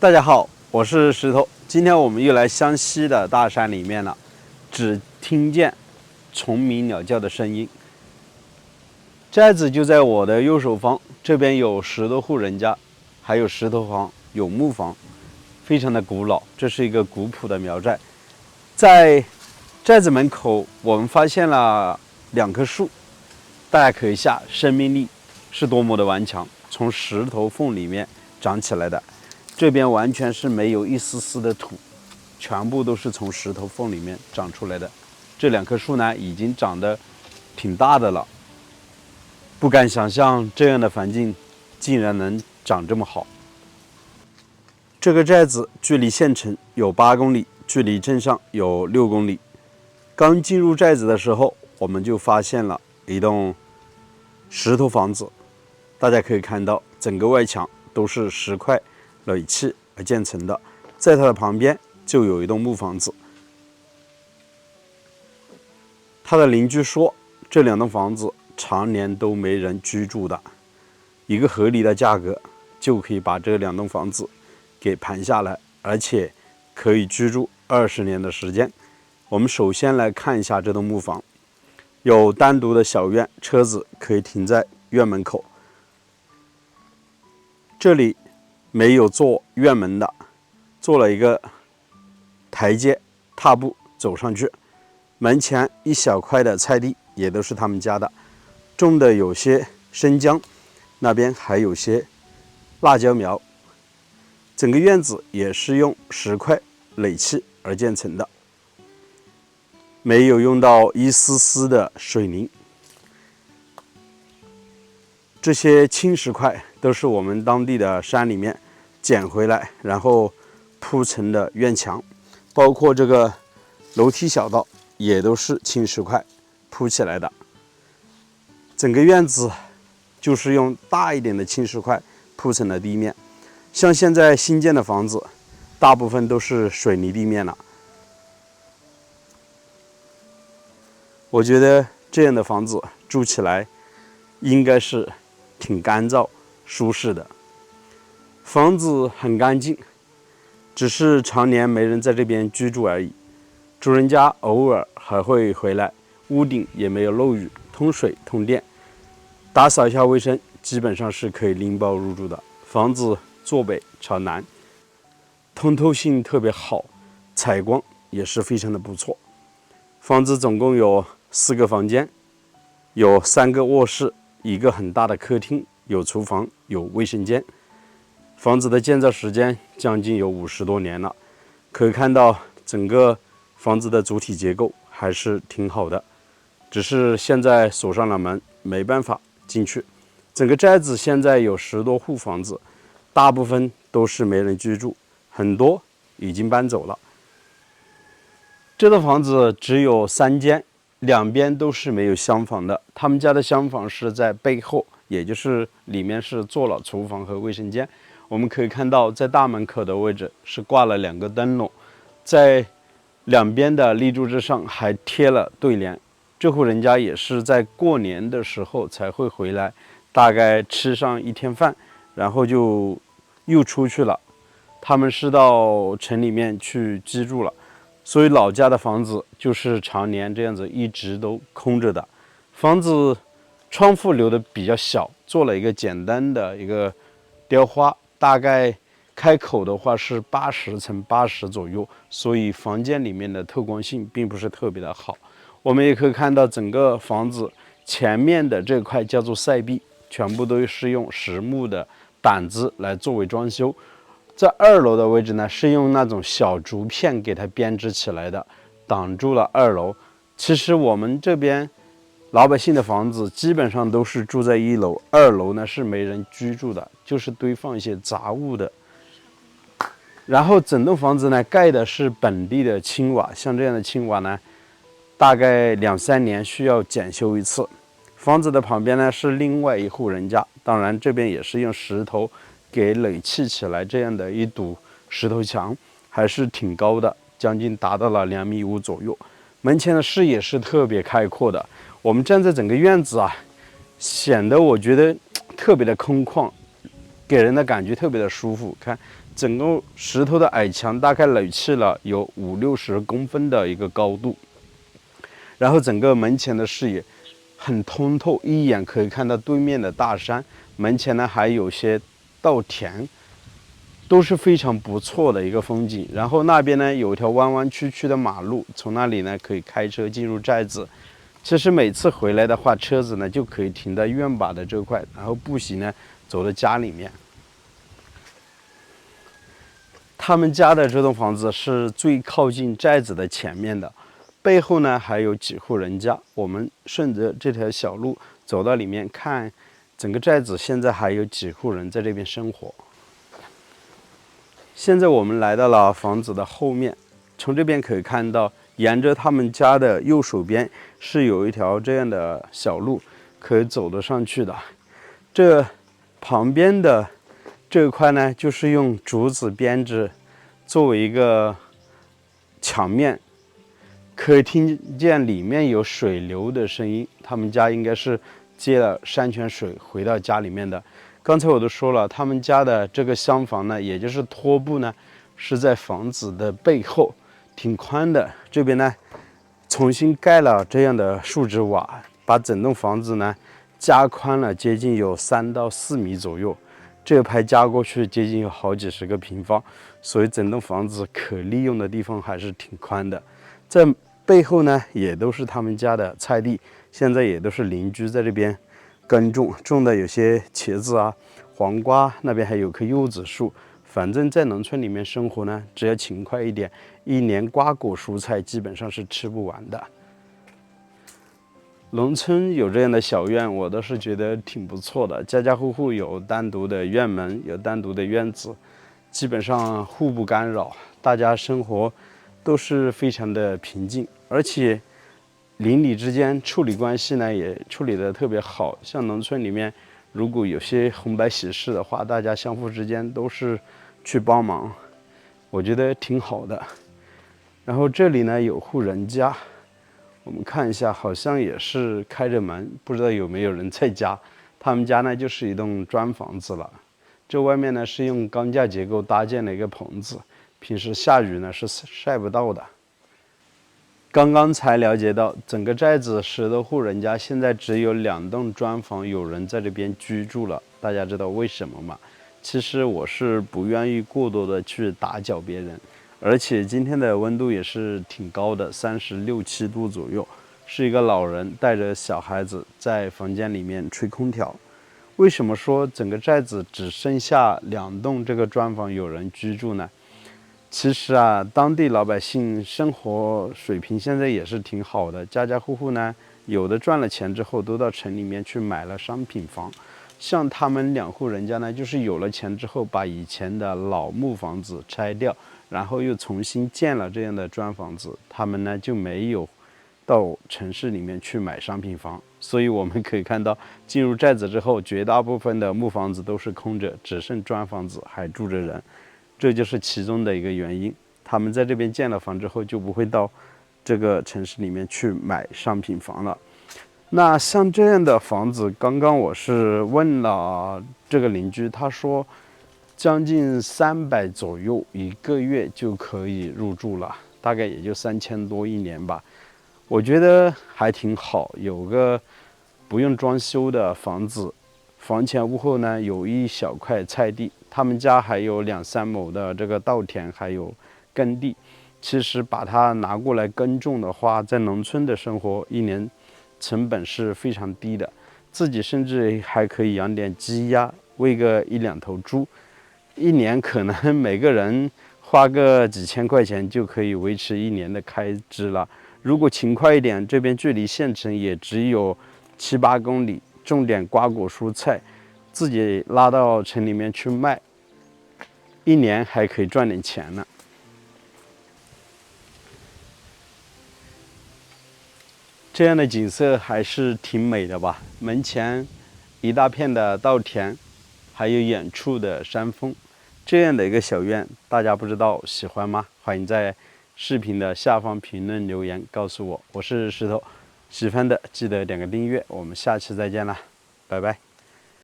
大家好，我是石头。今天我们又来湘西的大山里面了，只听见虫鸣鸟叫的声音。寨子就在我的右手方，这边有10多户人家，还有石头房，有木房，非常的古老。这是一个古朴的苗寨。在寨子门口，我们发现了2棵树，大家可以下，生命力是多么的顽强，从石头缝里面长起来的。这边完全是没有一丝丝的土，全部都是从石头缝里面长出来的。这2棵树呢，已经长得挺大的了，不敢想象这样的环境竟然能长这么好。这个寨子距离县城有8公里，距离镇上有6公里。刚进入寨子的时候，我们就发现了一栋石头房子，大家可以看到，整个外墙都是石块垒砌而建成的，在它的旁边就有一栋木房子。他的邻居说，这2栋房子常年都没人居住的，一个合理的价格就可以把这2栋房子给盘下来，而且可以居住20年的时间。我们首先来看一下这栋木房，有单独的小院，车子可以停在院门口。这里没有做院门的，做了一个台阶，踏步走上去。门前一小块的菜地也都是他们家的，种的有些生姜，那边还有些辣椒苗。整个院子也是用石块垒砌而建成的，没有用到一丝丝的水泥。这些青石块都是我们当地的山里面捡回来，然后铺成的院墙，包括这个楼梯小道也都是青石块铺起来的。整个院子就是用大一点的青石块铺成了地面，像现在新建的房子大部分都是水泥地面了。我觉得这样的房子住起来应该是挺干燥舒适的。房子很干净，只是常年没人在这边居住而已。主人家偶尔还会回来，屋顶也没有漏雨，通水通电，打扫一下卫生，基本上是可以拎包入住的。房子坐北朝南，通透性特别好，采光也是非常的不错。房子总共有4个房间，有3个卧室，一个很大的客厅，有厨房，有卫生间。房子的建造时间将近有50多年了，可以看到整个房子的主体结构还是挺好的，只是现在锁上了门，没办法进去。整个寨子现在有10多户房子，大部分都是没人居住，很多已经搬走了。这栋房子只有3间，2边都是没有厢房的。他们家的厢房是在背后，也就是里面是做了厨房和卫生间。我们可以看到，在大门口的位置是挂了2个灯笼，在2边的立柱之上还贴了对联。这户人家也是在过年的时候才会回来，大概吃上1天饭，然后就又出去了。他们是到城里面去居住了，所以老家的房子就是常年这样子一直都空着的。房子窗户留的比较小，做了一个简单的一个雕花，大概开口的话是80乘80左右，所以房间里面的透光性并不是特别的好。我们也可以看到整个房子前面的这块叫做塞壁，全部都是用实木的掸子来作为装修。在2楼的位置呢，是用那种小竹片给它编织起来的，挡住了2楼。其实我们这边老百姓的房子基本上都是住在1楼，2楼呢是没人居住的，就是堆放一些杂物的。然后整栋房子呢盖的是本地的青瓦，像这样的青瓦呢，大概2-3年需要检修一次。房子的旁边呢是另外一户人家，当然这边也是用石头给垒砌起来，这样的一堵石头墙还是挺高的，将近达到了2.5米左右。门前的视野是特别开阔的，我们站在整个院子啊，显得我觉得特别的空旷，给人的感觉特别的舒服。看整个石头的矮墙大概垒砌了有50-60公分的一个高度，然后整个门前的视野很通透，一眼可以看到对面的大山，门前呢还有些稻田，都是非常不错的一个风景。然后那边呢有一条弯弯曲曲的马路，从那里呢可以开车进入寨子。其实每次回来的话，车子呢就可以停在院坝的这块，然后步行呢走到家里面。他们家的这栋房子是最靠近寨子的前面的，背后呢还有几户人家。我们顺着这条小路走到里面看，整个寨子现在还有几户人在这边生活。现在我们来到了房子的后面，从这边可以看到，沿着他们家的右手边是有一条这样的小路，可以走得上去的。这旁边的这块呢，就是用竹子编织作为一个墙面，可以听见里面有水流的声音。他们家应该是接了山泉水回到家里面的。刚才我都说了，他们家的这个厢房呢，也就是托部呢，是在房子的背后，挺宽的。这边呢，重新盖了这样的树脂瓦，把整栋房子呢加宽了，接近有3到4米左右。这排加过去接近有好几十个平方，所以整栋房子可利用的地方还是挺宽的。在背后呢，也都是他们家的菜地，现在也都是邻居在这边耕种的，有些茄子啊、黄瓜，那边还有棵柚子树。反正在农村里面生活呢，只要勤快一点，一年瓜果蔬菜基本上是吃不完的。农村有这样的小院，我倒是觉得挺不错的，家家户户有单独的院门，有单独的院子，基本上互不干扰，大家生活都是非常的平静，而且邻里之间处理关系呢也处理得特别好。像农村里面，如果有些红白喜事的话，大家相互之间都是去帮忙，我觉得挺好的。然后这里呢有户人家，我们看一下，好像也是开着门，不知道有没有人在家。他们家呢就是一栋砖房子了，这外面呢是用钢架结构搭建了一个棚子，平时下雨呢是晒不到的。刚刚才了解到，整个寨子10多户人家，现在只有2栋砖房有人在这边居住了。大家知道为什么吗？其实我是不愿意过多的去打搅别人，而且今天的温度也是挺高的，36、7度左右。是一个老人带着小孩子在房间里面吹空调。为什么说整个寨子只剩下2栋这个砖房有人居住呢？其实啊，当地老百姓生活水平现在也是挺好的，家家户户呢，有的赚了钱之后都到城里面去买了商品房。像他们2户人家呢，就是有了钱之后，把以前的老木房子拆掉，然后又重新建了这样的砖房子。他们呢就没有到城市里面去买商品房，所以我们可以看到，进入寨子之后，绝大部分的木房子都是空着，只剩砖房子还住着人。这就是其中的一个原因。他们在这边建了房之后，就不会到这个城市里面去买商品房了。那像这样的房子，刚刚我是问了这个邻居，他说将近300左右1个月就可以入住了，大概也就3000多1年吧。我觉得还挺好，有个不用装修的房子，房前屋后呢有一小块菜地，他们家还有2、3亩的这个稻田，还有耕地。其实把它拿过来耕种的话，在农村的生活1年成本是非常低的，自己甚至还可以养点鸡鸭，喂个1、2头猪，1年可能每个人花个几千块钱就可以维持1年的开支了。如果勤快一点，这边距离县城也只有7、8公里，种点瓜果蔬菜，自己拉到城里面去卖，1年还可以赚点钱呢。这样的景色还是挺美的吧？门前一大片的稻田，还有远处的山峰，这样的一个小院，大家不知道喜欢吗？欢迎在视频的下方评论留言告诉我。我是石头，喜欢的记得点个订阅，我们下期再见啦，拜拜。